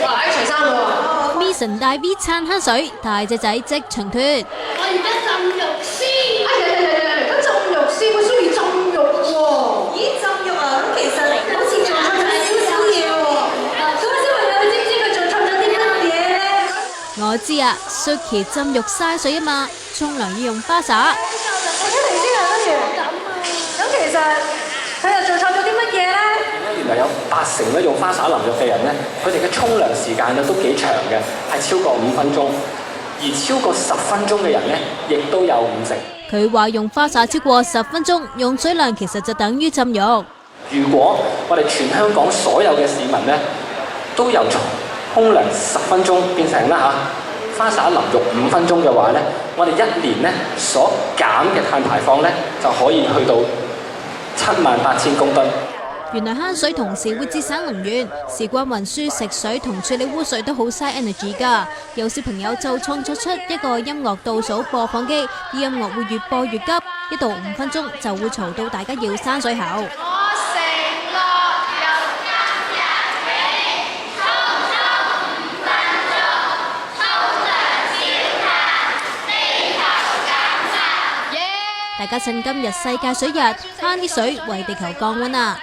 哇！一齊生喎。Mason 大 V 撐慳水，大隻仔即場脱。我而家浸肉先。哎呀，咁浸肉先，我中意浸肉喎。咦，浸肉啊？咁其實好似仲錯咗少少嘢喎。咁小朋友，你知唔知佢仲錯咗啲乜嘢咧？我知啊 ，Suki 浸浴嘥水啊嘛，沖涼要用花灑。我睇嚟先啊，不如咁其實佢又做錯咗啲乜嘢咧？原來有80%咧用花灑淋浴嘅人咧，佢哋嘅沖涼時間咧都幾長嘅，係超過5分鐘，而超過10分鐘嘅人咧，亦都有50%。佢話用花灑超過10分鐘，用水量其實就等於浸浴。如果我哋全香港所有嘅市民咧，都由沖涼10分鐘變成花灑淋浴5分鐘嘅話咧，我哋一年咧所減嘅碳排放咧就可以去到78000公噸。原來慳水同時會節省能源，事關運輸、食水同處理污水都好嘥 energy 㗎。有小朋友就創作出一個音樂倒數播放機，啲音樂會越播越急，一到5分鐘就會嘈到大家要閂水喉。我承諾有今日起，沖5分鐘，沖涼少碳，地球減碳。大家趁今日世界水日，慳啲水為地球降溫啊！